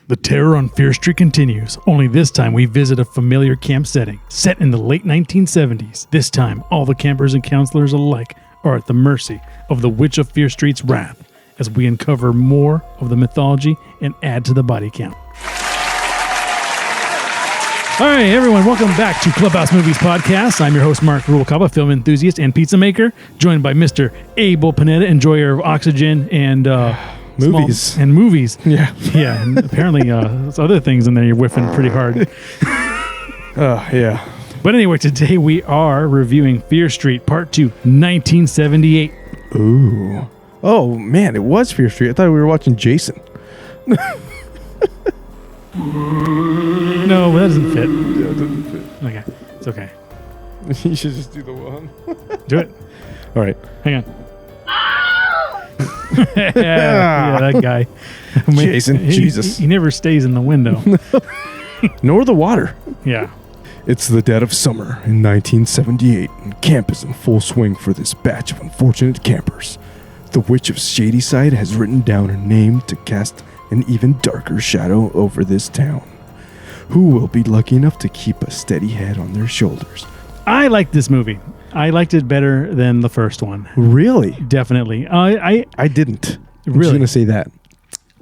The terror on Fear Street continues, only this time we visit a familiar camp setting. Set in the late 1970s, this time all the campers and counselors alike are at the mercy of the Witch of Fear Street's wrath as we uncover more of the mythology and add to the body count. All right, everyone, welcome back to Clubhouse Movies Podcast. I'm your host, Mark Rubalcaba, film enthusiast and pizza maker, joined by Mr. Abel Panetta, enjoyer of oxygen and... movies. Movies. Yeah. Yeah, and apparently there's other things in there you're whiffing pretty hard. Yeah. But anyway, today we are reviewing Fear Street Part 2, 1978. Ooh. Oh, man, it was Fear Street. I thought we were watching Jason. No, that doesn't fit. Yeah, it doesn't fit. Okay, it's okay. You should just do the one. Do it. All right. Hang on. yeah, that guy. Jason, Jesus. He never stays in the window. Nor the water. Yeah. It's the dead of summer in 1978, and camp is in full swing for this batch of unfortunate campers. The Witch of Shadyside has written down her name to cast an even darker shadow over this town. Who will be lucky enough to keep a steady head on their shoulders? I liked this movie. I liked it better than the first one. Really? Definitely. I didn't. I'm just going to say that.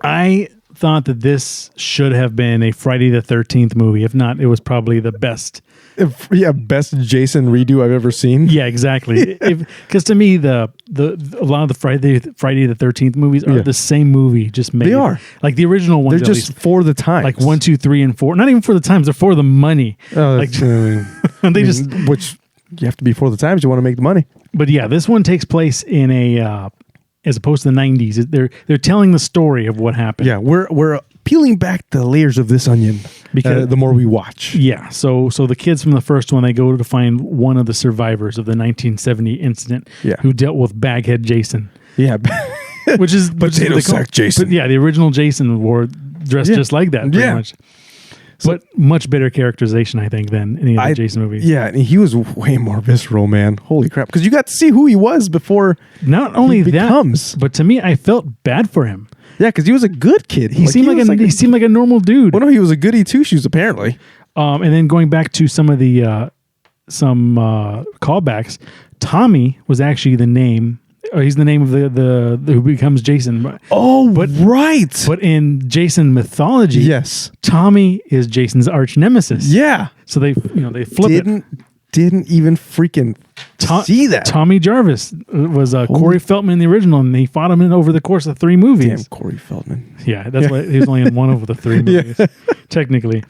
I thought that this should have been a Friday the 13th movie. If not, it was probably the best. Best Jason redo I've ever seen. Yeah, exactly. Because to me, a lot of the Friday the 13th movies are the same movie, just made. They are. Like the original ones. They're just for the times. Like 1, 2, 3, and 4. Not even for the times. They're for the money. Oh, like, which you have to be for the times. You want to make the money. But yeah, this one takes place in a as opposed to the 90s. They're telling the story of what happened. Yeah, we're peeling back the layers of this onion because the more we watch. Yeah, so the kids from the first one, they go to find one of the survivors of the 1970 incident who dealt with Baghead Jason. Yeah. which is Potato Sack Jason. But yeah, the original Jason wore dressed just like that pretty much. But much better characterization, I think, than any of the Jason movies. Yeah, and he was way more visceral, man. Holy crap. Because you got to see who he was before not only that, but to me, I felt bad for him. Yeah, because he was a good kid. He seemed like a normal dude. Well, no, he was a goody two-shoes, apparently. And then going back to some of the callbacks, Tommy was actually the name. He's the name of the who becomes Jason. Oh, right. But in Jason mythology, yes, Tommy is Jason's arch nemesis. Yeah. So they flip it. Didn't even freaking see that. Tommy Jarvis was Corey Feldman in the original, and he fought him over the course of 3 movies. Damn, Corey Feldman. Yeah, that's why he was only in one of the 3 movies, technically.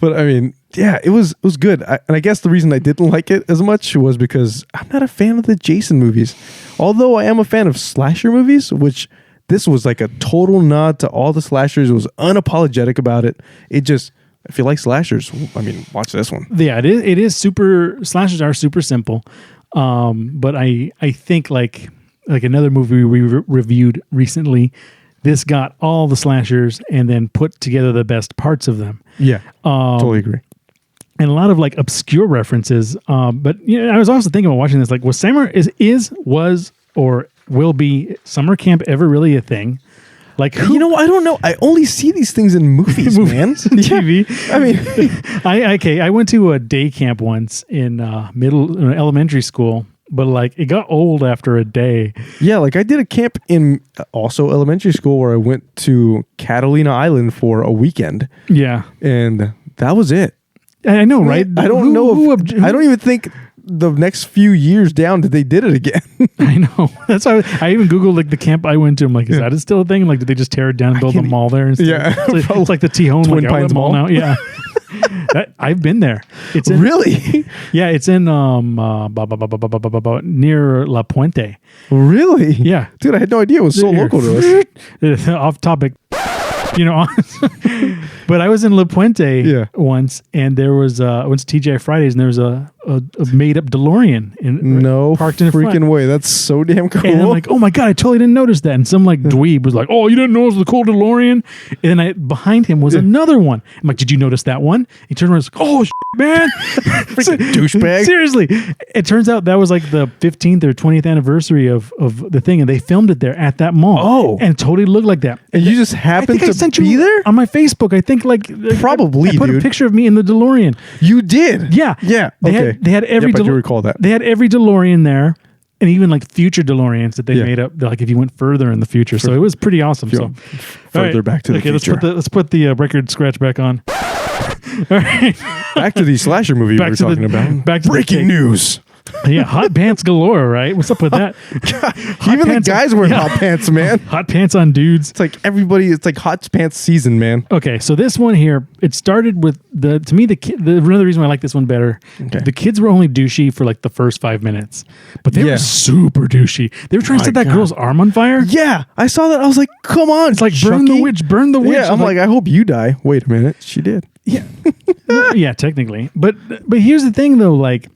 But I mean, yeah, it was good. And I guess the reason I didn't like it as much was because I'm not a fan of the Jason movies. Although I am a fan of slasher movies, which this was like a total nod to all the slashers. It was unapologetic about it. It just, if you like slashers, I mean, watch this one. Yeah, it is super, slashers are super simple. But I think like another movie we reviewed recently, this got all the slashers and then put together the best parts of them. Yeah, totally agree. And a lot of like obscure references. But I was also thinking about watching this. Like, was or will be summer camp ever really a thing? Like, I don't know. I only see these things in movies, man. TV. I mean, I went to a day camp once in elementary school. But like it got old after a day. Yeah, like I did a camp in also elementary school where I went to Catalina Island for a weekend. Yeah. And that was it. I know, right? I don't know. I don't even think the next few years down that they did it again. I know. That's why I even Googled like the camp I went to. I'm like, is that still a thing? Like, did they just tear it down and build a mall there? Yeah. It's like the Tejon Twin Pines Mall now. Yeah. I've been there. It's in, really? Yeah, it's in near La Puente. Really? Yeah. Dude, I had no idea it was so local to us. Off topic. But I was in La Puente once, and there was went to TGI Fridays, and there was a a made up DeLorean parked in the front. Freaking way. That's so damn cool. And I'm like, oh my God, I totally didn't notice that. And some like dweeb was like, oh, you didn't notice the cool DeLorean? And then behind him was another one. I'm like, did you notice that one? He turned around and was like, oh, man. Freaking douchebag. Seriously. It turns out that was like the 15th or 20th anniversary of the thing. And they filmed it there at that mall. Oh. And it totally looked like that. And you just happened to be there? On my Facebook. I think like Probably, I put dude. a picture of me in the DeLorean. You did? Yeah. Yeah. They had every I do recall that. They had every DeLorean there. And even like future DeLoreans that they made up, like if you went further in the future, so it was pretty awesome. So further back to the future. Let's put the record scratch back on. All right, back to the slasher movie we were talking about. Back to breaking news. Yeah, hot pants galore, right? What's up with that? Even the guys wearing hot pants, man. Hot pants on dudes. It's like everybody. It's like hot pants season, man. Okay, so this one here, it started with another reason why I like this one better. Okay. The kids were only douchey for like the first 5 minutes, but they were super douchey. They were trying to set that girl's arm on fire. Yeah, I saw that. I was like, come on, it's like burn the witch, burn the witch. Yeah, I'm like, I hope you die. Wait a minute, she did. Yeah, yeah, technically, but here's the thing though, like.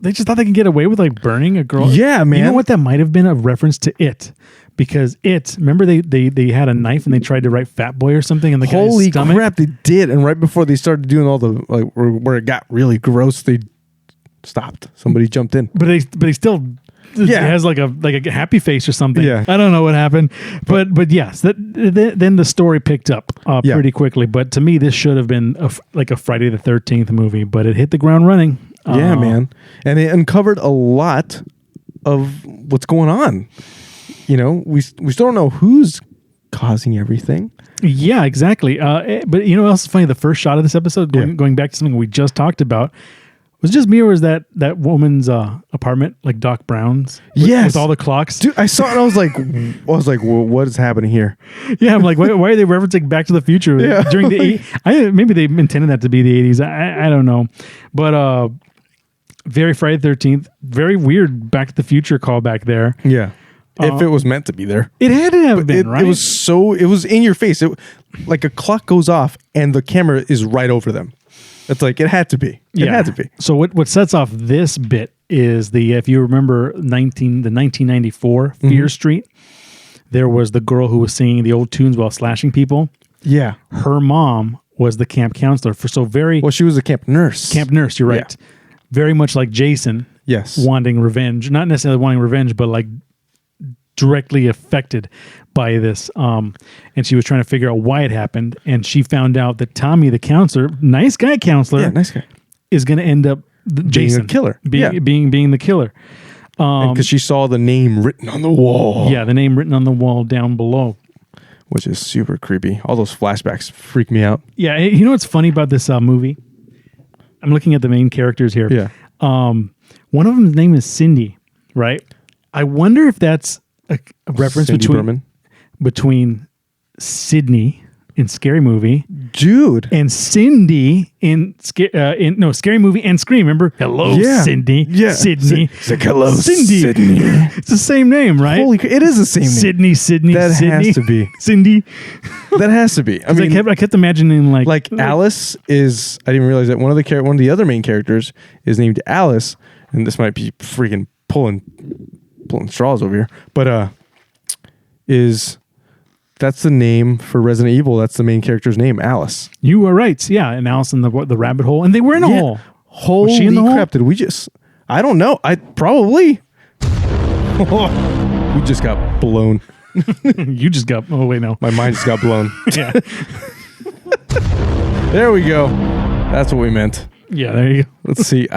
They just thought they could get away with like burning a girl. Yeah, man. You know what? That might have been a reference to It, because remember they had a knife and they tried to write Fat Boy or something in the guy's stomach. Holy crap, they did! And right before they started doing all the like where it got really gross, they stopped. Somebody jumped in, but he still has like a happy face or something. Yeah, I don't know what happened, but yes, then the story picked up pretty quickly. But to me, this should have been like a Friday the 13th movie, but it hit the ground running. Yeah, man. And it uncovered a lot of what's going on. You know, we still don't know who's causing everything. Yeah, exactly. But you know what else is funny? The first shot of this episode, going back to something we just talked about, was just me or was that woman's apartment, like Doc Brown's? With all the clocks? Dude, I saw it and I was like, well, what is happening here? Yeah, I'm like, why are they referencing Back to the Future during the 80s? Maybe they intended that to be the 80s. I don't know. But very Friday the 13th, very weird Back to the Future callback there. Yeah. If it was meant to be there. It had to have been, right? It was in your face. Like a clock goes off and the camera is right over them. It's like, it had to be. It had to be. So what sets off this bit is if you remember the 1994 Fear Street, there was the girl who was singing the old tunes while slashing people. Yeah. Her mom was the camp counselor. Well, she was a camp nurse. Camp nurse, you're right. Yeah. Very much like Jason. Yes. Wanting revenge. Not necessarily wanting revenge, but like directly affected by this. And she was trying to figure out why it happened. And she found out that Tommy, the counselor, nice guy counselor, is going to end up Jason, being a killer. Being the killer. Because she saw the name written on the wall. Yeah, the name written on the wall down below. Which is super creepy. All those flashbacks freak me out. Yeah, you know what's funny about this movie? I'm looking at the main characters here. Yeah. One of them's name is Cindy, right? I wonder if that's a reference between Sydney in Scary Movie, dude, and Cindy in Scary Movie and Scream. Remember? Hello, Cindy. Yeah, Sydney. It's like, hello, Cindy. Sydney. It's the same name, right? It is the same name. Sydney. That has to be Cindy. That has to be. I mean, I kept imagining like Alice is. I didn't realize that one of the other main characters is named Alice, and this might be freaking pulling straws over here, but that's the name for Resident Evil. That's the main character's name, Alice. You were right. Yeah, and Alice in the rabbit hole, and they were in a hole. Holy she in the crap! Did we just? I don't know. I probably. We just got blown. You just got. Oh wait, no. My mind just got blown. Yeah. There we go. That's what we meant. Yeah, there you go. Let's see.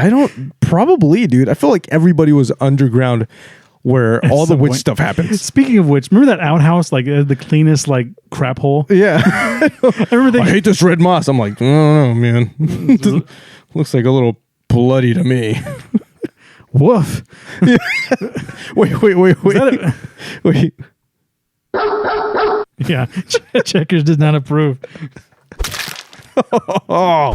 Probably, dude. I feel like everybody was underground where all the witch stuff happens. Speaking of which, remember that outhouse, like the cleanest like crap hole? Yeah. I hate this red moss. I'm like, I don't know, man. Looks like a little bloody to me. Woof. Yeah. Wait. Yeah. Checkers does not approve. Oh.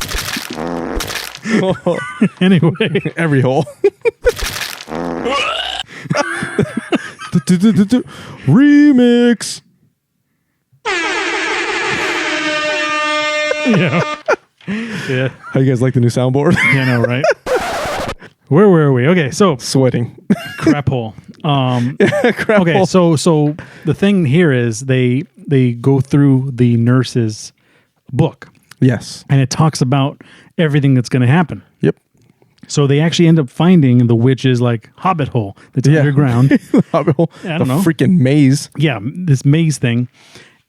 Anyway. Every hole. Remix. Yeah. How you guys like the new soundboard? Yeah, no, right? Where were we? Okay, so Sweating. crap hole. Crap Okay, hole. so the thing here is they go through the nurse's book, Yes. and it talks about everything that's going to happen. Yep. So they actually end up finding the witch's like hobbit hole that's underground. Hobbit hole. I don't know. Freaking maze. Yeah, this maze thing,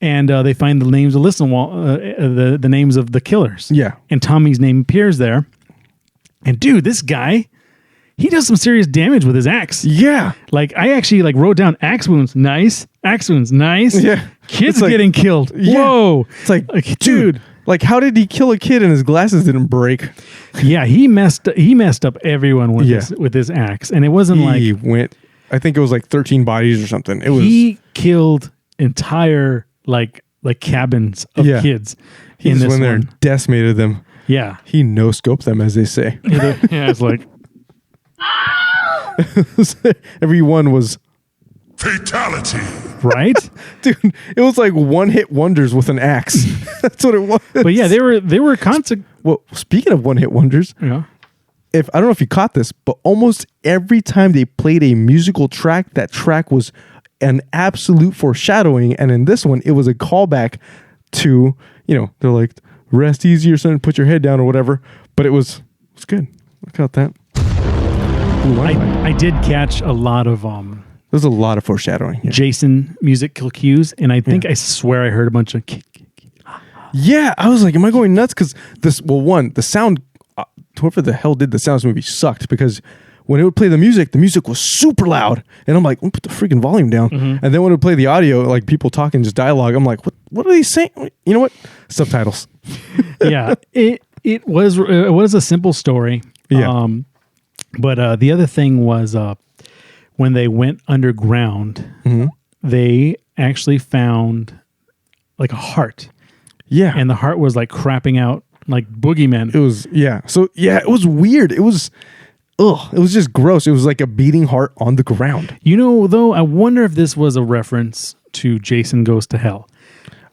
and they find the names of the names of the killers. Yeah. And Tommy's name appears there. And dude, this guy, he does some serious damage with his axe. Yeah. Like I actually like wrote down axe wounds, nice. Axe wounds, nice. Yeah. Kids It's like- getting killed. Yeah. Whoa. It's like, Dude. dude, like how did he kill a kid and his glasses didn't break? Yeah, he messed up everyone with his axe, and it wasn't He like went, I think it was like 13 bodies or something. It was, he killed entire like cabins of kids he in just this went there one. and decimated them. Yeah, He no-scoped them, as they say. yeah, it's like Everyone was, Fatality. right. dude, it was like one-hit wonders with an axe. That's what it was. But yeah, they were constant. Well, speaking of one-hit wonders, Yeah. I don't know if you caught this, but almost every time they played a musical track, that track was an absolute foreshadowing. And in this one, it was a callback to, they're like, rest easy or something, put your head down or whatever. But it was good. Look at that. Ooh, I did catch a lot of there's a lot of foreshadowing. Yeah, Jason musical cues, and I think I swear I heard a bunch of. Yeah, I was like, am I going nuts? Because the sound, whoever the hell did the sounds movie sucked, because when it would play the music was super loud. And I'm like, put the freaking volume down. Mm-hmm. And then when it would play the audio, like people talking, just dialogue, I'm like, what are they saying? You know what? Subtitles. Yeah, it was a simple story. Yeah. But the other thing was when they went underground, they actually found like a heart. Yeah. And the heart was like crapping out like boogeymen. It was, yeah. So, yeah, it was weird. It was just gross. It was like a beating heart on the ground. Though, I wonder if this was a reference to Jason Goes to Hell.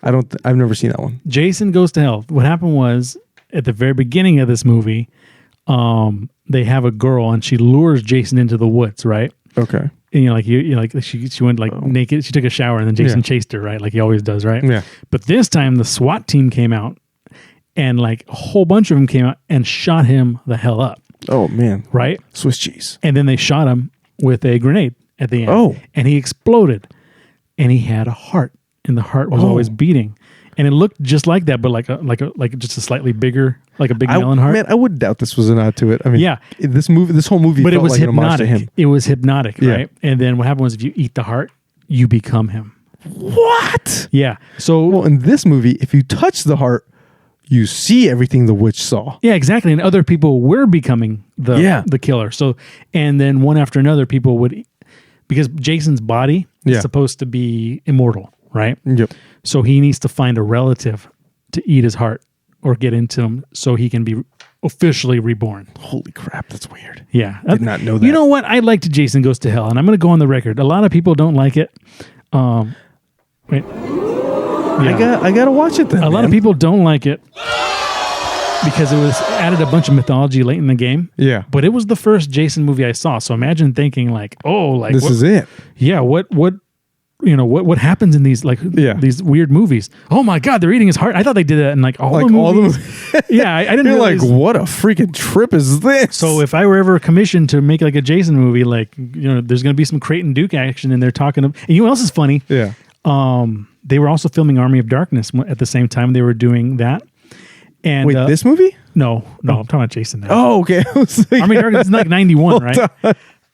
I've never seen that one. Jason Goes to Hell. What happened was at the very beginning of this movie, they have a girl and she lures Jason into the woods, right? Okay. And she went like naked. She took a shower and then Jason chased her, right? Like he always does, right? Yeah. But this time the SWAT team came out and like a whole bunch of them came out and shot him the hell up, Oh, man. right? Swiss cheese. And then they shot him with a grenade at the end. Oh. And he exploded and he had a heart and the heart was always beating. And it looked just like that, but like just a slightly bigger, like a big melon heart. Man, I would doubt this was a nod to it. I mean, Yeah. this whole movie But it felt was like an homage to hypnotic. him. It was hypnotic, Yeah. right? And then what happened was if you eat the heart, you become him. What? Yeah. So Well, in this movie, if you touch the heart, you see everything the witch saw. yeah, exactly. And other people were becoming the killer. So and then one after another, people would, because Jason's body is supposed to be immortal, right? Yep. So he needs to find a relative to eat his heart or get into him so he can be officially reborn. Holy crap, that's weird. Yeah. Did not know that. You know what? I liked Jason Goes to Hell, and I'm going to go on the record. A lot of people don't like it. Wait. Yeah. I gotta watch it then. A lot of people don't like it because it was added a bunch of mythology late in the game. Yeah. But it was the first Jason movie I saw. So imagine thinking like, oh, like This what, is it. Yeah, what what happens in these these weird movies? Oh my God, they're eating his heart. I thought they did that in like all the movies. Yeah, I didn't You're realize. like, what a freaking trip is this? So if I were ever commissioned to make like a Jason movie, like there's going to be some Creighton Duke action, and they're talking. And you know what else is funny? Yeah. They were also filming Army of Darkness at the same time they were doing that. And Wait, this movie? No, I'm talking about Jason now. Oh, okay. I was like, Army of Darkness is like 91, right?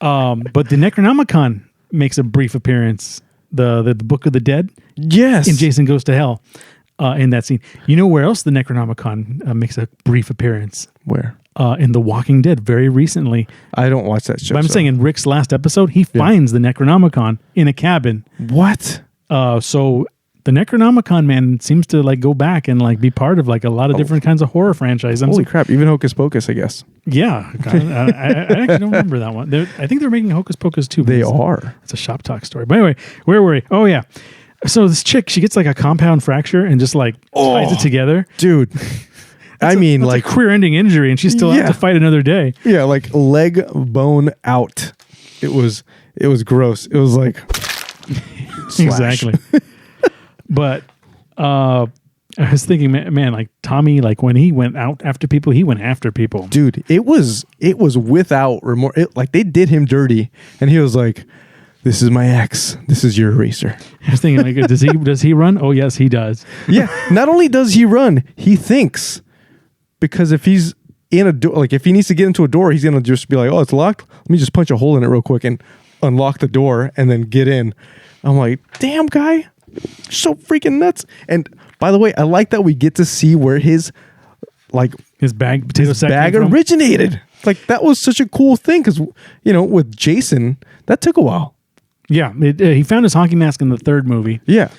But the Necronomicon makes a brief appearance. The Book of the Dead. yes. In Jason Goes to Hell, in that scene. You know where else the Necronomicon makes a brief appearance? Where? In The Walking Dead, very recently. I don't watch that show. But I'm saying in Rick's last episode, he finds the Necronomicon in a cabin. What? So the Necronomicon man seems to like go back and like be part of like a lot of different kinds of horror franchise. Holy crap! Even Hocus Pocus, I guess. Yeah, I actually don't remember that one. I think they're making Hocus Pocus too. They are. It's a Shop Talk story. But anyway, where were we? Oh yeah. So this chick, she gets like a compound fracture and just like ties it together. Dude. I mean, That's like a career-ending injury, and she still has to fight another day. Yeah, like leg bone out. It was gross. It was like Exactly. But I was thinking, man, like Tommy, like when he went out after people, he went after people. Dude, it was without remorse. Like they did him dirty, and he was like, "This is my ex. This is your eraser." I was thinking, like, does he run? Oh yes, he does. Yeah. Not only does he run, he thinks, because if he's in a door, like if he needs to get into a door, he's gonna just be like, "Oh, it's locked. Let me just punch a hole in it real quick and unlock the door and then get in." I'm like, "Damn, guy, so freaking nuts!" And by the way, I like that we get to see where his potato sack originated. Like that was such a cool thing because with Jason, that took a while. Yeah, he found his hockey mask in the third movie. Yeah.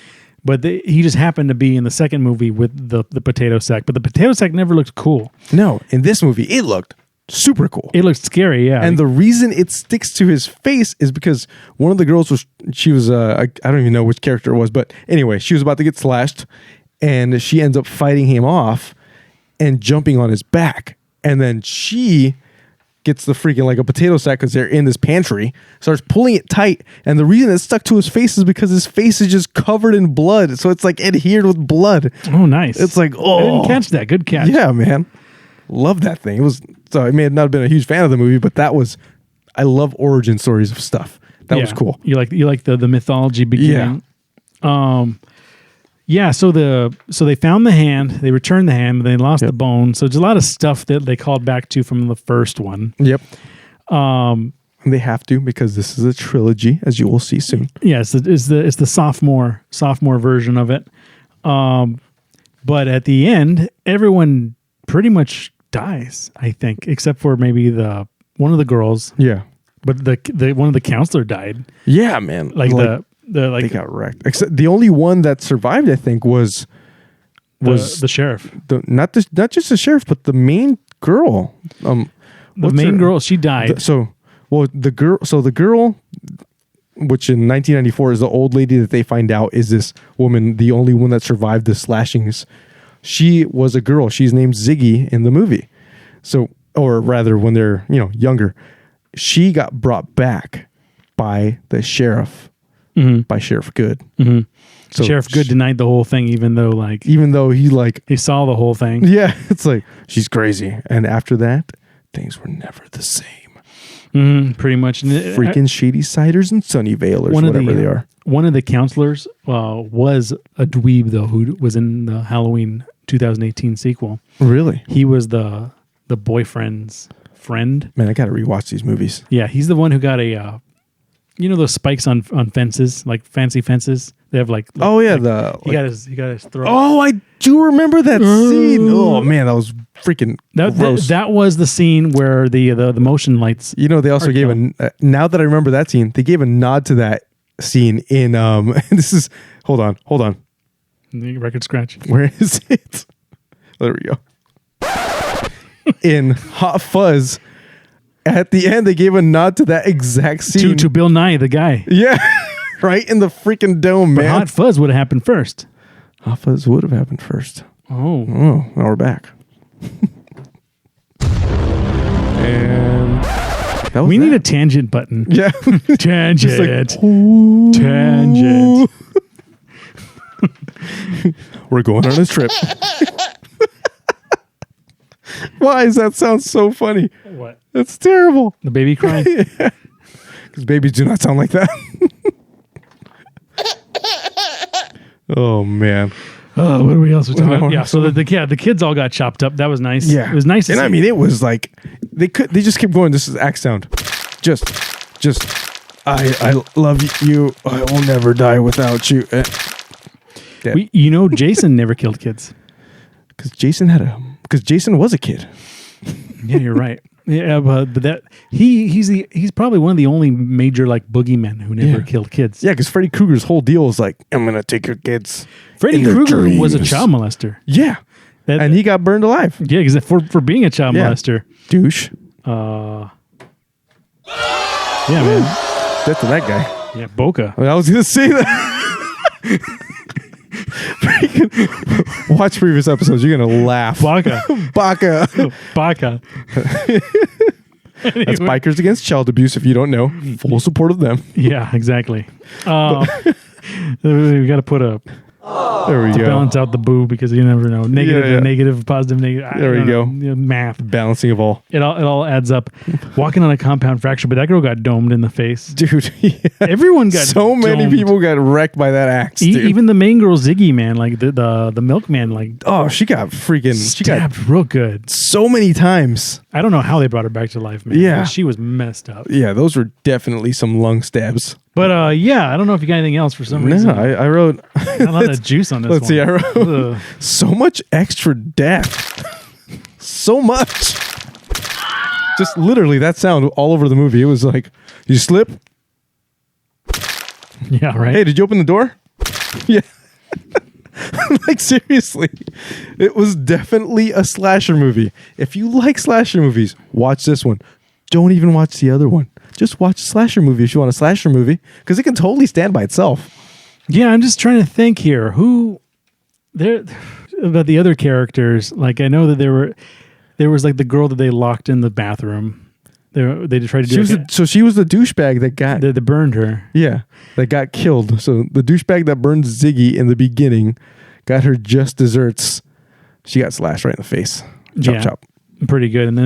But he just happened to be in the second movie with the potato sack. But the potato sack never looked cool. No, in this movie, it looked super cool. It looked scary, yeah. And the reason it sticks to his face is because one of the girls I don't even know which character it was, but anyway, she was about to get slashed, and she ends up fighting him off and jumping on his back. And then she gets the freaking like a potato sack because they're in this pantry, starts pulling it tight, and the reason it stuck to his face is because his face is just covered in blood, so it's like adhered with blood. Oh, nice. It's like, oh, I didn't catch that. Good catch. Yeah, man. Love that thing. I may have not been a huge fan of the movie, but I love origin stories of stuff. That was cool. You like the mythology beginning. Yeah. So they found the hand, they returned the hand, but they lost the bone. So there's a lot of stuff that they called back to from the first one. Yep. And they have to, because this is a trilogy, as you will see soon. Yeah, it's the sophomore version of it. But at the end, everyone pretty much dies, I think, except for maybe one of the girls. Yeah. But the one of the counselor died. Yeah, man. They got wrecked. Except the only one that survived, I think, was the sheriff. Not just the sheriff, but the main girl. The main girl, she died. The girl, which in 1994 is the old lady that they find out is this woman, the only one that survived the slashings. She was a girl. She's named Ziggy in the movie. So, or rather, when they're younger, she got brought back by the sheriff, by Sheriff Good. Mm-hmm. So Sheriff Good denied the whole thing, even though he saw the whole thing. Yeah, it's like she's crazy. And after that, things were never the same. Pretty much. Freaking Shady Ciders and Sunnyvale, or whatever they are. One of the counselors was a dweeb, though, who was in the Halloween 2018 sequel. Really? He was the boyfriend's friend. Man, I got to rewatch these movies. Yeah, he's the one who got those spikes on fences, like fancy fences. They have he got his throat. Oh, I do remember that scene. Oh man, that was freaking gross. That was the scene where the motion lights. They also gave now that I remember that scene, they gave a nod to that scene in this is hold on. The record scratch. Where is it? There we go. In Hot Fuzz, at the end, they gave a nod to that exact scene. To Bill Nye, the guy. Yeah. Right in the freaking dome, man. Hot Fuzz would have happened first. Hot Fuzz would have happened first. Oh. Now we're back. And we need a tangent button. Yeah. Tangent. Like, tangent. We're going on a trip. Why does that sound so funny? What? That's terrible. The baby crying? Yeah. Because babies do not sound like that. Oh, man. Oh, what are we else talking about? Yeah, so the kids all got chopped up. That was nice. Yeah. It was nice. And I mean, it was like, they just kept going, this is axe sound. Just, I love you. I will never die without you. Jason never killed kids. Because Jason was a kid. Yeah, you're right. Yeah, but that he's probably one of the only major boogeymen who never killed kids. Yeah, because Freddy Krueger's whole deal is like, I'm gonna take your kids. Freddy Krueger was a child molester. Yeah, and he got burned alive. Yeah, because for being a child molester, douche. Yeah, man. That's to that guy. Yeah, Boca. I was gonna say that. Watch previous episodes. You're going to laugh. Baka. Baka. Baka. That's Bikers Against Child Abuse, if you don't know. Full support of them. Yeah, exactly. We got to put a... There we go. Balance out the boo because you never know. Negative, positive, negative. There we go. Math. Balancing of all. It all adds up. Walking on a compound fracture, but that girl got domed in the face. Dude, yeah. Everyone got so many domed. people got wrecked by that axe, dude. Even the main girl, Ziggy, man, like the milkman, like... Oh, she got freaking... Stabbed real good. So many times. I don't know how they brought her back to life, man. Yeah. She was messed up. Yeah, those were definitely some lung stabs. But yeah, I don't know if you got anything else for some reason. No, I wrote... a lot of juice on this Let's one. see, I wrote so much extra death. So much. Just literally that sound all over the movie. It was like, you slip? Yeah, right. Hey, did you open the door? Yeah. Like, seriously. It was definitely a slasher movie. If you like slasher movies, watch this one. Don't even watch the other one. Just watch a slasher movie if you want a slasher movie, because it can totally stand by itself. Yeah, I'm just trying to think here. Who there about the other characters? Like, I know that there was like the girl that they locked in the bathroom. They tried to do. So she was the douchebag that got that burned her. Yeah, that got killed. So the douchebag that burned Ziggy in the beginning got her just desserts. She got slashed right in the face. Chop chop. Pretty good. And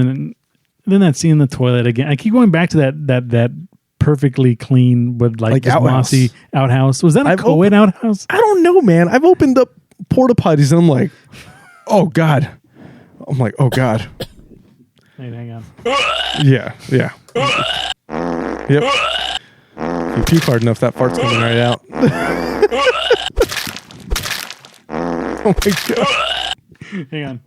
then that scene in the toilet again. I keep going back to that perfectly clean but like just mossy outhouse. Was that a co-ed outhouse? I don't know, man. I've opened up porta potties and I'm like, oh God. I'm like, oh God. Hey, hang on. Yeah. Yep. If you puke hard enough, that fart's coming right out. Oh my God. Hang on.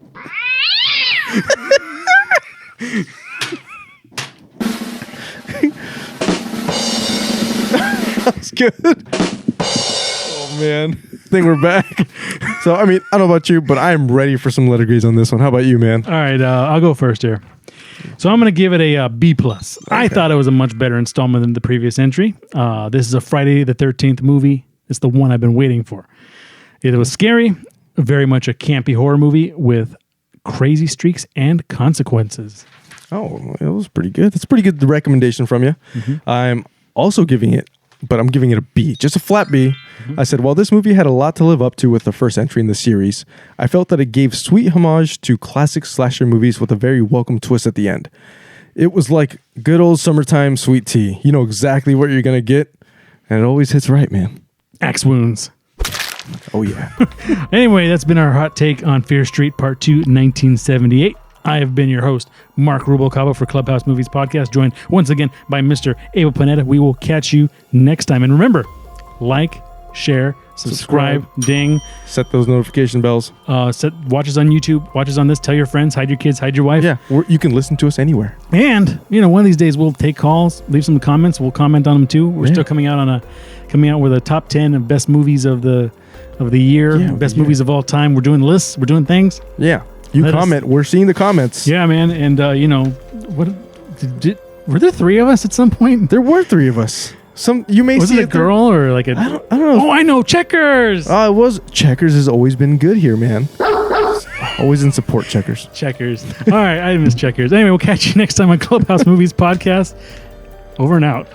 That's good. Oh man. I think we're back. So, I mean, I don't know about you, but I'm ready for some letter grades on this one. How about you, man? All right, I'll go first here. So I'm going to give it a B+. Okay. I thought it was a much better installment than the previous entry. This is a Friday the 13th movie. It's the one I've been waiting for. It was scary, very much a campy horror movie with crazy streaks and consequences. Oh, it was pretty good. That's pretty good recommendation from you. Mm-hmm. I'm also giving it, but I'm giving it a B, just a flat B. Mm-hmm. I said, while this movie had a lot to live up to with the first entry in the series, I felt that it gave sweet homage to classic slasher movies with a very welcome twist at the end. It was like good old summertime sweet tea. You know exactly what you're going to get, and it always hits right, man. Axe wounds. Oh, yeah. Anyway, that's been our hot take on Fear Street Part 2, 1978. I have been your host, Mark Rubalcaba for Clubhouse Movies Podcast, joined once again by Mr. Abel Panetta. We will catch you next time. And remember, like, share, subscribe, ding. Set those notification bells. Watch us on YouTube. Watch us on this. Tell your friends. Hide your kids. Hide your wife. Yeah, you can listen to us anywhere. And, one of these days we'll take calls. Leave some comments. We'll comment on them too. We're still coming out with a top 10 of best movies of the year, best movies of all time. We're doing lists. We're doing things. Yeah. Comment. We're seeing the comments. Yeah, man. And, were there three of us at some point? There were three of us. You may was see it a girl or like a... I don't know. Oh, I know. Checkers. It was. Checkers has always been good here, man. Always in support, Checkers. Checkers. All right. I miss Checkers. Anyway, we'll catch you next time on Clubhouse Movies Podcast. Over and out.